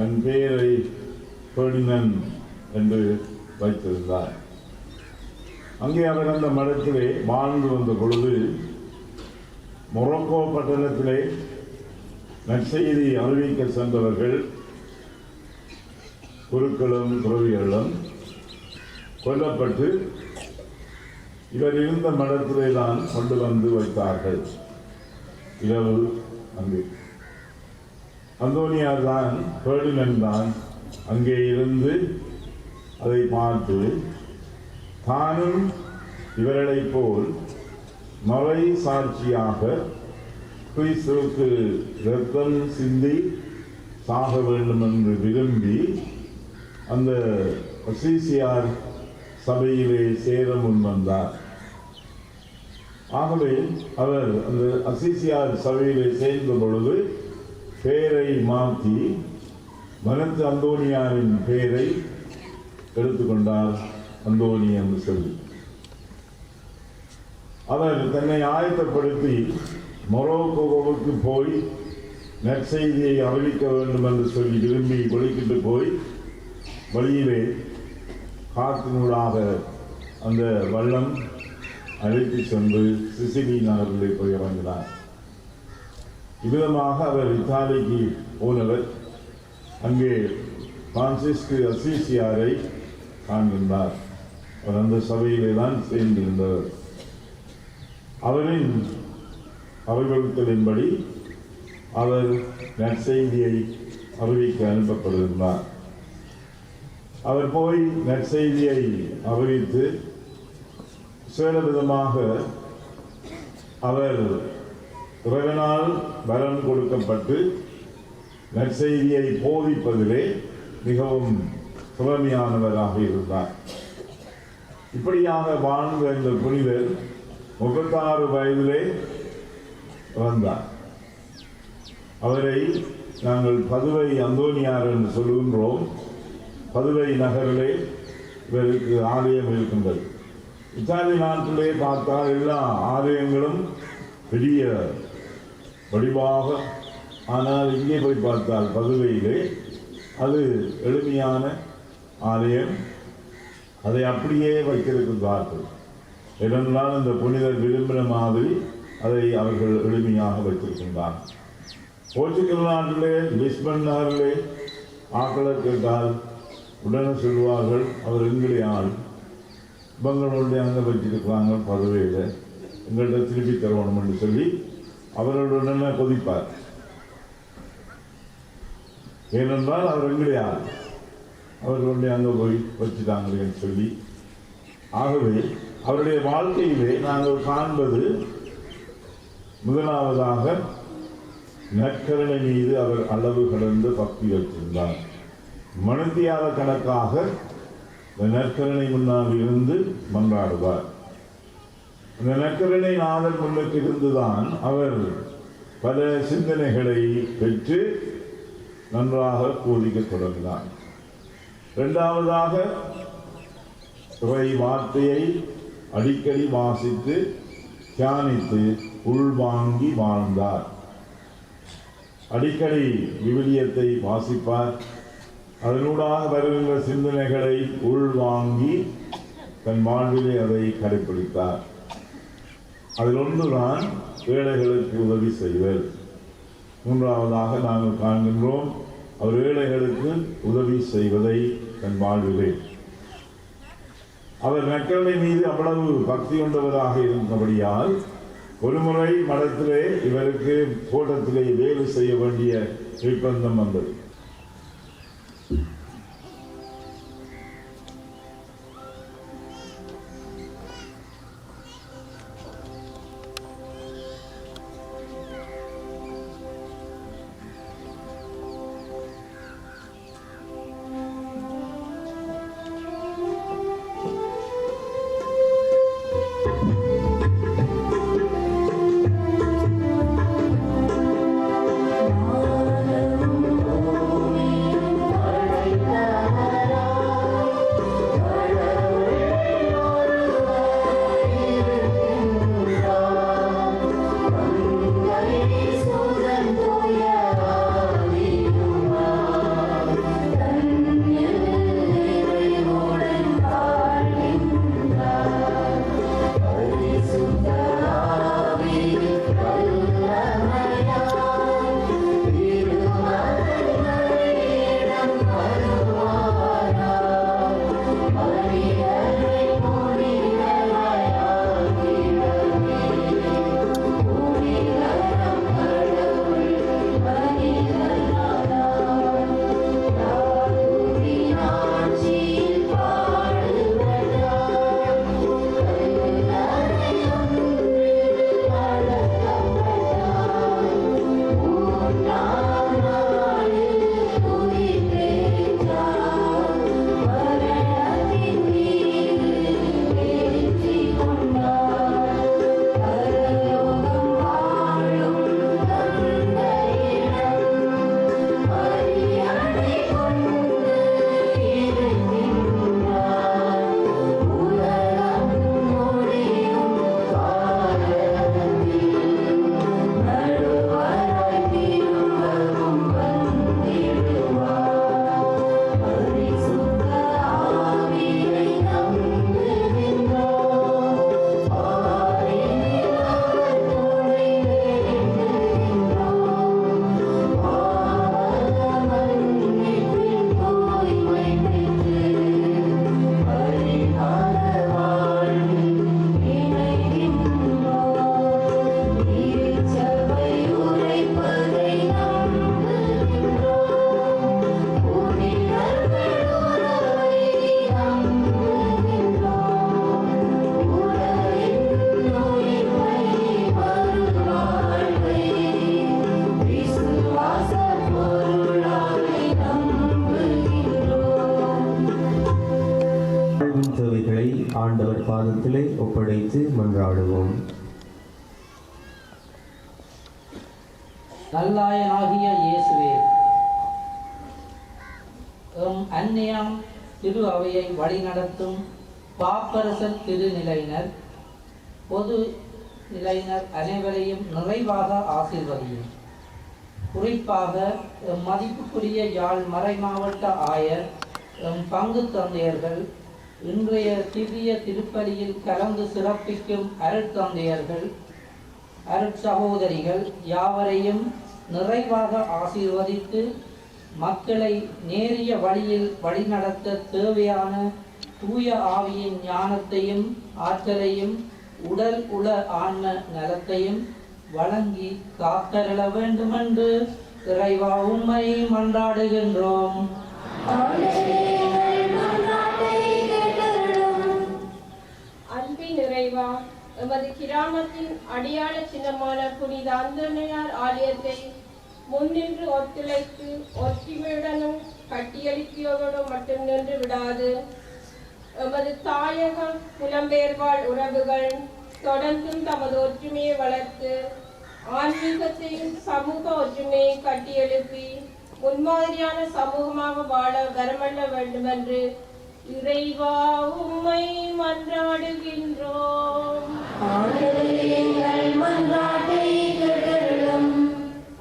தன் பெயரை பெர்டினன் என்று வைத்திருந்தார். அங்கே அவர் அந்த மடத்திலே வாழ்ந்து வந்த பொழுது மொரோக்கோ பட்டணத்திலே நற்செய்தி அறிவிக்க சென்றவர்கள் குருக்களும் துறவிகளும் கொல்லப்பட்டு இவர் இருந்த மடத்திலே தான் கொண்டு வந்து வைத்தார்கள். இரவு அங்கே அந்தோனியார் தான், பெர்டினன் தான் அங்கே இருந்து அதை பார்த்து தானும் இவர்களைப் போல் மறை சாட்சியாக கிறிஸ்துவுக்கு இரத்தம் சிந்தி சாக வேண்டும் என்று விரும்பி அந்த அசீசியார் சபையிலே சேர முன் வந்தார். ஆகவே அவர் அந்த அசீசியார் சபையிலே சேர்ந்த பொழுது பெயரை மாற்றி மனத்து அந்தோனியாரின் பெயரை எடுத்துக்கொண்டார், அந்தோனி என்று சொல்லி. அவர் தன்னை ஆயத்தப்படுத்தி மொரோக்கோவுக்கு போய் நற்செய்தியை அறிவிக்க வேண்டும் என்று சொல்லி விரும்பி வெளிக்கிட்டு போய் வழியிலே காற்றினூடாக அந்த வள்ளம் அழைத்து சென்று சிசிலி நகரிலே போய் இறங்கினார். இவ்விதமாக அவர் இத்தாலிக்கு போனவர் அங்கே பிரான்சிஸ்கு அசீசியாரை காண்கின்றார். அவர் அந்த சபையிலே தான் சேர்ந்திருந்தவர். அவரின் அறிவுறுத்தலின்படி அவர் நற்செய்தியை அறிவிக்க அனுப்பப்படுகின்றார். அவர் போய் நற்செய்தியை அறிவித்து சில விதமாக அவர் இறைவனால் வரம் கொடுக்கப்பட்டு நற்செய்தியை போதிப்பதிலே மிகவும் திறமையானவராக இருந்தார். இப்படியாக வாழ்ந்த இந்த புனிதர் 36 வயதிலே வந்தார். அவரை நாங்கள் பதுவை அந்தோனியார் என்று சொல்கின்றோம். பதுவை நகரிலே இவருக்கு ஆலயம் இருக்கின்றது. இத்தாலி நாட்டிலே பார்த்தால் எல்லா ஆலயங்களும் பெரிய வடிவாக, ஆனால் இங்கே போய் பார்த்தால் பதுவையிலே அது எளிமையான ஆலயம். அதை அப்படியே வைத்திருக்கிறார்கள். ஏனென்றால் இந்த புனிதர் விரும்பின மாதிரி அதை அவர்கள் எளிமையாக வைத்திருக்கின்றார். போர்ச்சுகல் நாட்டிலே லிஸ்பன் நகரிலே ஆக்களை கேட்டால் உடனே சொல்வார்கள், அவர் எங்களுடைய ஆள், இவங்களுடைய அங்கே வச்சிருக்கிறாங்க பதவியில், எங்கள்கிட்ட திருப்பி தரணும் என்று சொல்லி அவர்களுடனே கொதிப்பார். ஏனென்றால் அவர் எங்களுடைய ஆள், அவர்களுடைய அங்கே போய் வச்சுட்டாங்களேன்னு சொல்லி. ஆகவே அவருடைய வாழ்க்கையிலே நாங்கள் காண்பது முதலாவதாக நற்கருணை மீது அவர் அளவு கடந்து பக்தி வைத்திருந்தார். மனத்தியாத கணக்காக நற்கருணை முன்னால் இருந்து மன்றாடுவார். இந்த நற்கருணை நாதர் முன்னுக்கு இருந்துதான் அவர் பல சிந்தனைகளை பெற்று நன்றாக போதிக்க தொடங்கினார். இரண்டாவதாக இறை வார்த்தையை அடிக்கடி வாசித்து தியானித்து உள்வாங்கி வாழ்ந்தார். அடிக்கடி விவிலியத்தை வாசிப்பார். அதனூடாக வருகின்ற சிந்தனைகளை உள்வாங்கி தன் வாழ்விலே அதை கடைபிடித்தார். அதில் ஒன்றுதான் ஏழைகளுக்கு உதவி செய்தல். மூன்றாவதாக நாங்கள் காண்கின்றோம், அவர் ஏழைகளுக்கு உதவி செய்வதை தன் வாழ்விலே. அவர் நற்கருணை மீது அவ்வளவு பக்தி கொண்டவராக இருந்தபடியால் ஒருமுறை மடத்திலே இவருக்கு தோட்டத்திலே வேலை செய்ய வேண்டிய நிர்பந்தம் வந்தது. ஆண்டவர் பாதத்திலே ஒப்படைத்து மன்றாடுவோம். நல்லாயனாகிய இயேசுவே, அந்நியம் திரு அவையை வழிநடத்தும் பாப்பரசர் திருநிலையினர் பொது நிலையினர் அனைவரையும் நிறைவாக ஆசீர்வதியும். குறிப்பாக மதிப்புக்குரிய யாழ் மறைமாவட்ட ஆயர், பங்கு தந்தையர்கள், இன்றைய திவ்ய திருப்பலியில் கலந்து சிறப்பிக்கும் அருட்தந்தையர்கள், அருட்சகோதரிகள் யாவரையும் நிறைவாக ஆசீர்வதித்து மக்களை நேரிய வழியில் வழிநடத்த தேவையான தூய ஆவியின் ஞானத்தையும் ஆற்றலையும் உடல் உள ஆன்ம நலத்தையும் வழங்கி காத்தருள வேண்டுமென்று இறைவா உம்மை மன்றாடுகின்றோம். அன்பின் இறைவா, எமது கிராமத்தின் அடையாள சின்னமான புனித அந்தோனியார் ஆலயத்தை முன்னின்று ஒத்துழைத்து ஒற்றுமையுடனும் கட்டியெழுப்பியோடும் மட்டும் நின்று விடாது எமது தாயக புலம்பெயர்வாழ் உறவுகள் தொடர்ந்தும் தமது ஒற்றுமையை வளர்த்து ஆன்மீகத்தையும் சமூக ஒற்றுமையை கட்டியெழுப்பி முன்மாதிரியான சமூகமாக வாழ வரமல்ல வேண்டுமென்று இறைவா உம்மை மன்றாடுகின்றோம்.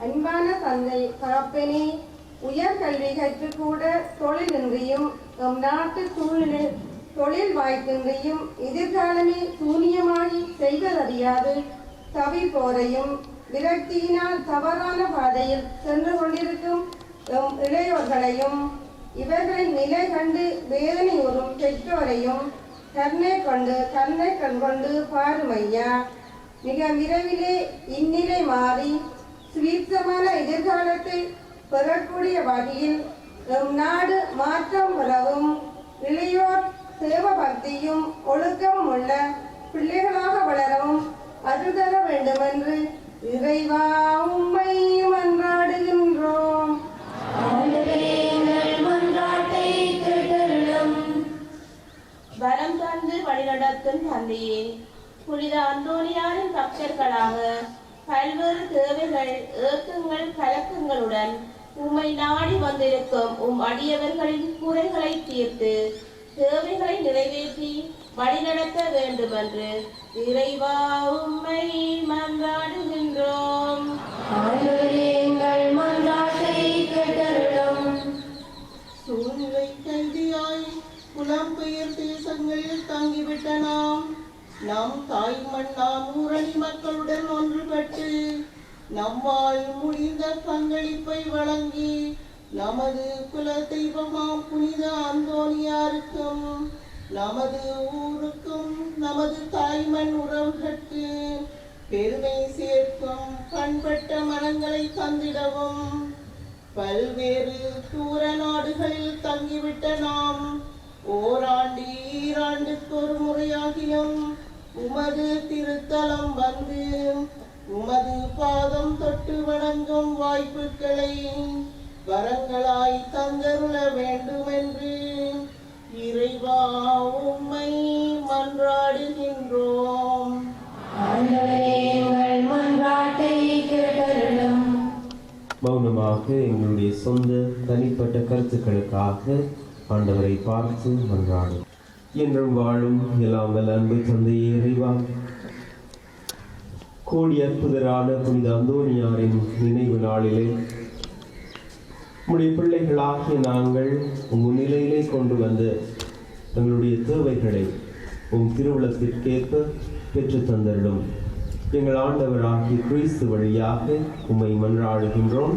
அன்பான தந்தை தகப்பனே, உயர் கல்வி கற்றுக்கூட தொழிலின்றியும் நம் நாட்டு சூழ்நிலை தொழில் வாய்ப்பின்றியும் எதிர்காலமே சூனியமாகி செய்வதறியாது தவிப்போரையும் விரக்தியினால் தவறான பாதையில் சென்று கொண்டிருக்கும் இளையோர்களையும் இவர்களின் நிலை கண்டு வேதனையுறும் பெற்றோரையும் கண்ணை கண்கொண்டு பாருமையா. மிக விரைவிலே இந்நிலை மாறி சுவீட்சமான எதிர்காலத்தை பெறக்கூடிய வகையில் நம் நாடு மாற்றம் பெறவும் இளையோர் சேவ பக்தியும் ஒழுக்கமும் உள்ள பிள்ளைகளாக வளரவும் அருள்தர வேண்டுமென்று இறைவா உம்மை மன்றாடுகின்றோம். வரம் தந்து வழிநடத்தும் தந்தையே, புனித அந்தோனியாரின் பக்தர்களாக பல்வேறு தேவைகள், ஏக்கங்கள், கலக்கங்களுடன் உம்மை நாடி வந்திருக்கும் உம் அடியவர்களின் குறைகளை தீர்த்து தேவைகளை நிறைவேற்றி வழிநடத்த வேண்டுமென்று இறைவா உம்மை மன்றாடுகின்றோம். சூழ்நிலை கைதியாய் புலம்பெயர் தேசங்களில் தங்கிவிட்ட நாம் தாய் மண்ணாம் ஊரணி மக்களுடன் ஒன்றுபட்டு நம்மால் முடிந்த பங்களிப்பை வழங்கி நமது குல தெய்வமாம் புனித அந்தோனியாருக்கும் நமது ஊருக்கும் நமது தாய்மண் உறவுகளுக்கு பெருமை சேர்க்கும் பண்பட்ட மனங்களை தந்திடவும் பல்வேறு தூர நாடுகளில் தங்கிவிட்ட நாம் ஓராண்டு ஈராண்டுக்கு ஒரு முறையாகியும் உமது திருத்தலம் வந்து உமது பாதம் தொட்டு வணங்கும் வாய்ப்புகளை வரங்களாய் தந்தருள வேண்டுமென்று இறைவா உம்மை மன்றாடுகின்றோம். மௌனமாக எங்களுடைய சொந்த தனிப்பட்ட கருத்துக்களுக்காக ஆண்டவரை பார்த்து மன்றாடும். என்றும் வாழும் எல்லாம் வல்ல அன்பு தந்தையே இறைவா, கோடி அற்புதரான புனித அந்தோனியாரின் நினைவு நாளிலே உம்முடைய பிள்ளைகளாகிய நாங்கள் முன்னிலையிலே கொண்டு வந்த எங்களுடைய தேவைகளை உம் திருவுளத்திற்கேற்ப பெற்று தந்தருளும். எங்கள் ஆண்டவராகிய கிறிஸ்து வழியாக உம்மை மன்றாடுகின்றோம்.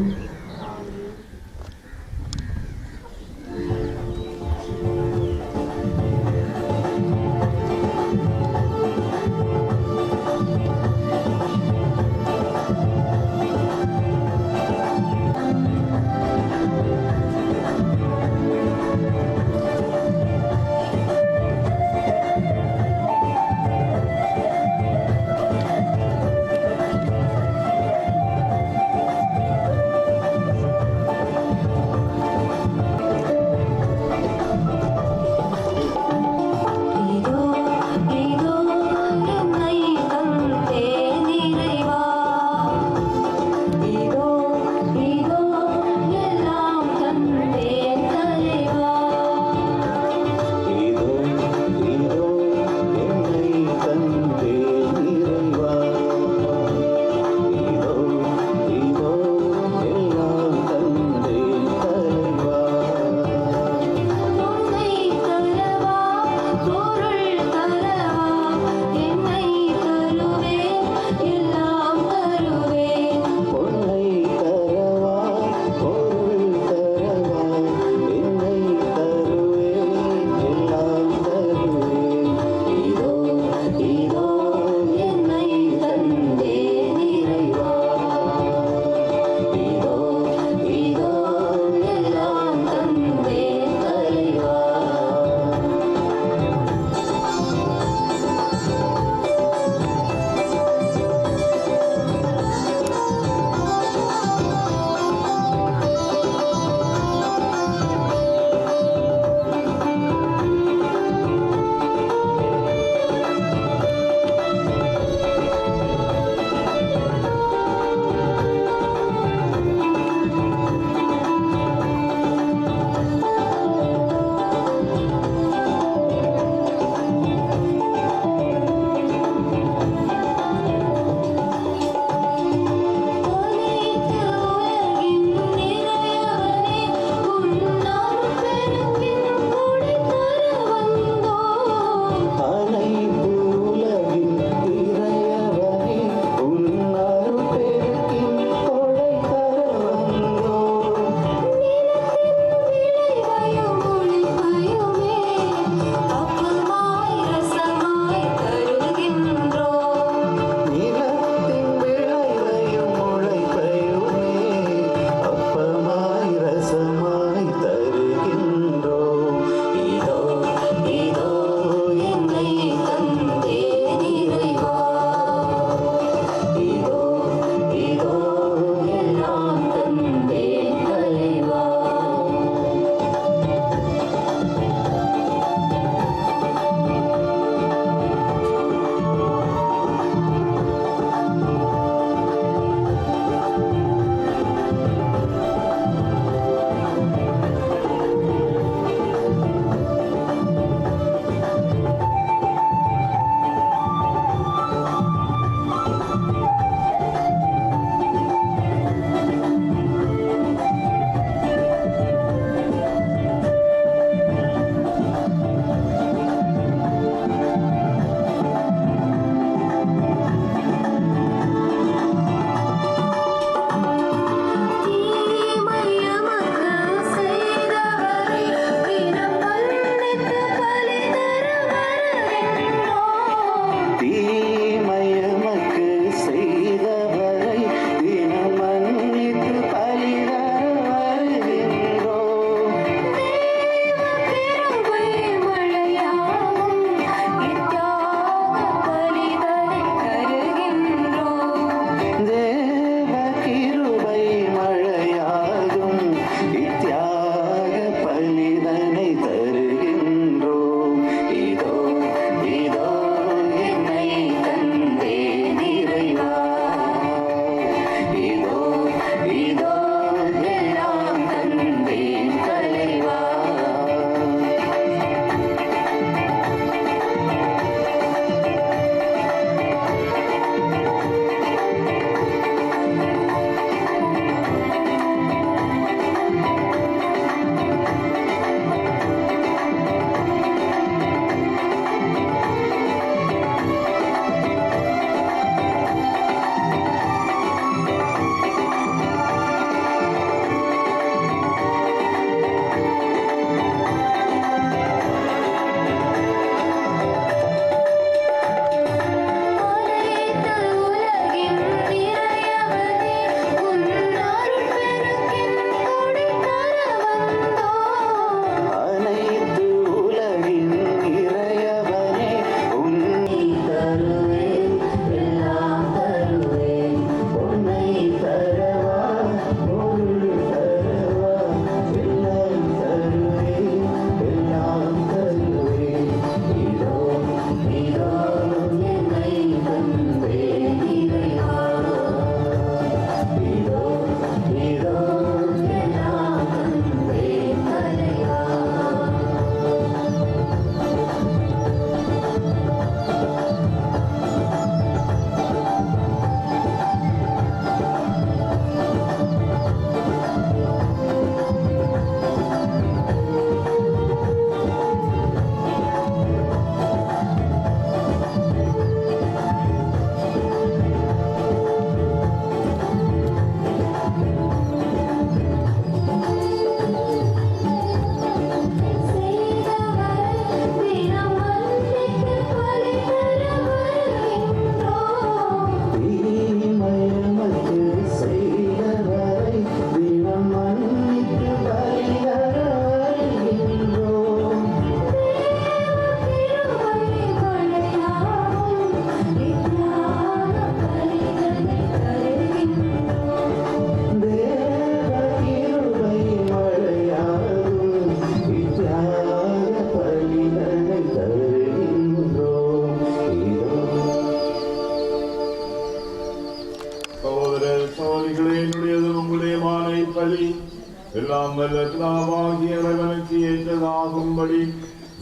வல்லவனாகிய இறைவனுக்கு ஏற்றதாகும்படி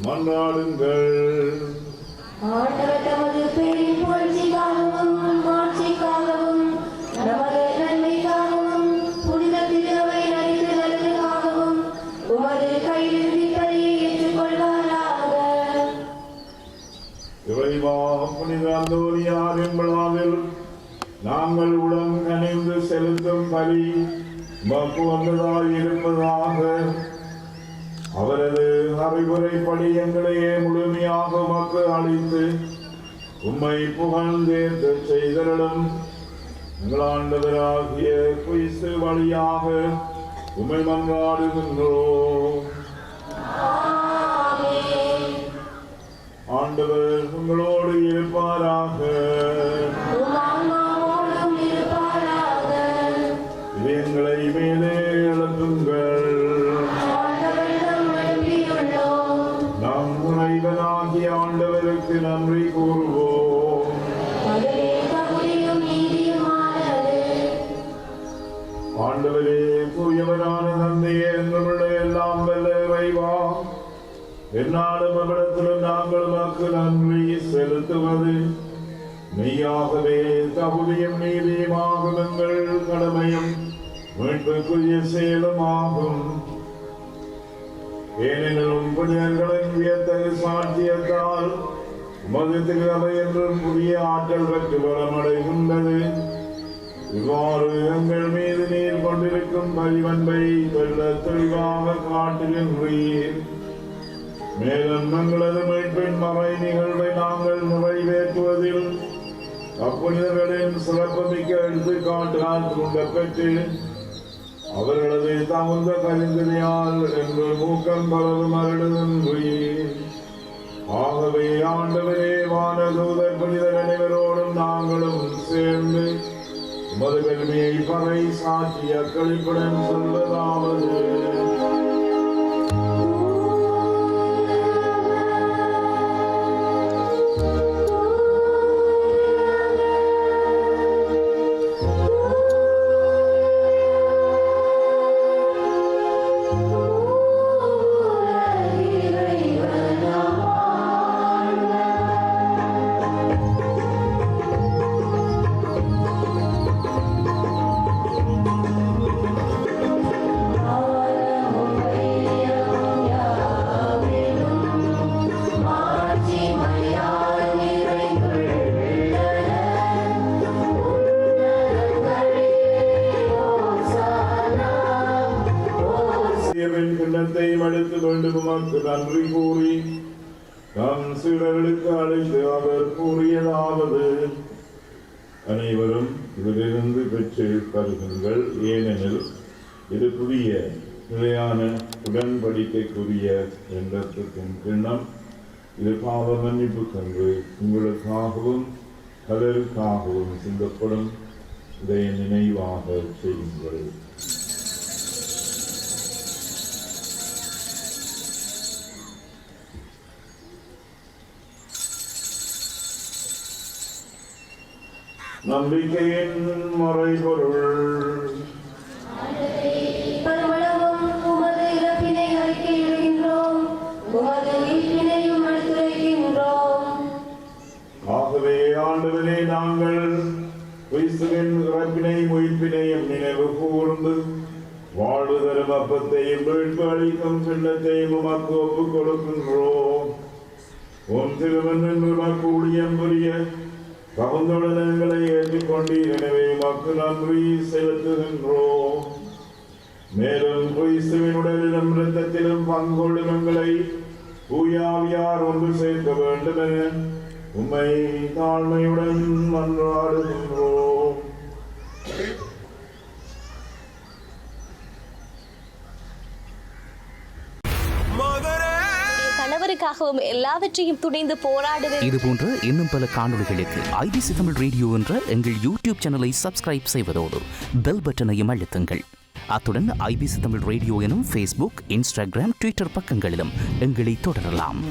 மன்றாடுங்கள். ஆண்டவர் தமது பேரின் புகழ்ச்சிக்காகவும் மாட்சிக்காகவும் நமது நன்மைக்காகவும் புனித திருவை நடித்து நல்லதுக்காகவும் உமது கையில் விற்பனையை ஏற்றுக்கொள்வாராக. இறைவா, புனித அந்தோனியாரின் விழாவில் நாங்கள் உடன் கனிந்து செலுத்தும் பலி உமக்கு வந்ததாய் இருப்பதாக. அவரது அறிவுரைப்படி எங்களையே முழுமையாக உமக்கு அளித்து உம்மை புகழ்ந்தேற்ற செய்தருளும். எங்கள் ஆண்டவராகிய கிறிஸ்து வழியாக உம்மை மன்றாடுகின்றோம். ஆண்டவர் உங்களோடு இருப்பாராக. இதயங்களை மேலே எழுப்புங்கள். நம் இறைவனாகிய ஆண்டவருக்கு நன்றி கூறுவோம். ஆண்டவரே, தூயவரான தந்தையே, எங்களுடைய எல்லாம் வல்ல இறைவா, என்னாலும் அவ்விடத்திலும் நாங்கள் உமக்கு நன்றி செலுத்துவது மெய்யாகவே தகுதியும் நீதியுமாகும் எங்கள் கடமையும் மீட்புக்குரிய செயலுமாகும். ஏனெனிலும் புனிதர்களின் வியத்தகு சாட்சியத்தால் உமது திருவை என்றும் புதிய ஆற்றல் பெற்று வளமடைகின்றது. இவ்வாறு எங்கள் மீது நீர் கொண்டிருக்கும் பரிவன்பை வெள்ள தெளிவாக காட்டுகின்றீர். மேலும் எங்களது மீட்பின் மறை நிகழ்வை நாங்கள் நிறைவேற்றுவதில் அப்புனிதர்களின் சிறப்புமிக்க எடுத்துக்காட்டால் தூண்டப்பெற்று அவர்களது தகுந்த பரிந்துரையால் எங்கள் மூக்கம் பலரும் அருளுகின்றீர். ஆகவே ஆண்டவரே, வானதூதர் புனிதர் அனைவரோடும் நாங்களும் சேர்ந்து உமது பெருமையை பறை சாட்சி அக்களிப்புடன் சொல்வதாவது: அழைத்து வேண்டும் உமக்கு நன்றி கூறி நம் சீடர்களுக்கு அழைத்து அவர் கூறியதாவது: அனைவரும் இதிலிருந்து பெற்று பருகுங்கள், ஏனெனில் இது புதிய நிலையான உடன்படிக்கைக்குரிய எண்ணத்திற்கும் கிண்ணம். இது பாவ மன்னிப்பு கண்டு உங்களுக்காகவும் பலருக்காகவும் சிந்தப்படும். இதை நினைவாக செய்யுங்கள். நம்பிக்கையின் மறைபொருள். பரமளவும் உமது இறப்பினை அறிக்கையிடுகின்றோம், உமது உயிர்ப்பினையும் எடுத்துரைக்கின்றோம். ஆகவே ஆண்டவரே, நாங்கள் கிறிஸ்துவின் இறப்பினையும் உயிர்ப்பினையும் நினைவு கூர்ந்து வாழ்வு தரும் அப்பத்தையும் மீட்பு அளிக்கும் கிண்ணத்தையும் உமக்கு ஒப்புக் கொடுக்கின்றோம். உம் திருமணன் உமக்கு ஊழியம் புரிய தகுந்துடனங்களை ஏற்றுக்கொண்டீர். எனவே உமக்கு நன்றி செலுத்துகின்றோம். மேலும் கிறிஸ்துவின் உடலிலும் இரத்தத்திலும் பங்கொள்ளும் எங்களை தூயாவியார் ஒன்று சேர்க்க வேண்டும் என உம்மை தாழ்மையுடன் மன்றாடுகின்றோம். கணவருக்காகவும் எல்லாவற்றையும் துணிந்து போராடுவேன். இது போன்ற இன்னும் பல காணொளிகளுக்கு ஐபிசி தமிழ் ரேடியோ என்ற எங்கள் யூடியூப் சேனலை சப்ஸ்கிரைப் செய்வதோடு பெல் பட்டனையும் அழுத்துங்கள். அத்துடன் ஐபிசி தமிழ் ரேடியோ எனும் ஃபேஸ்புக், இன்ஸ்டாகிராம், ட்விட்டர் பக்கங்களிலும் எங்களை தொடரலாம்.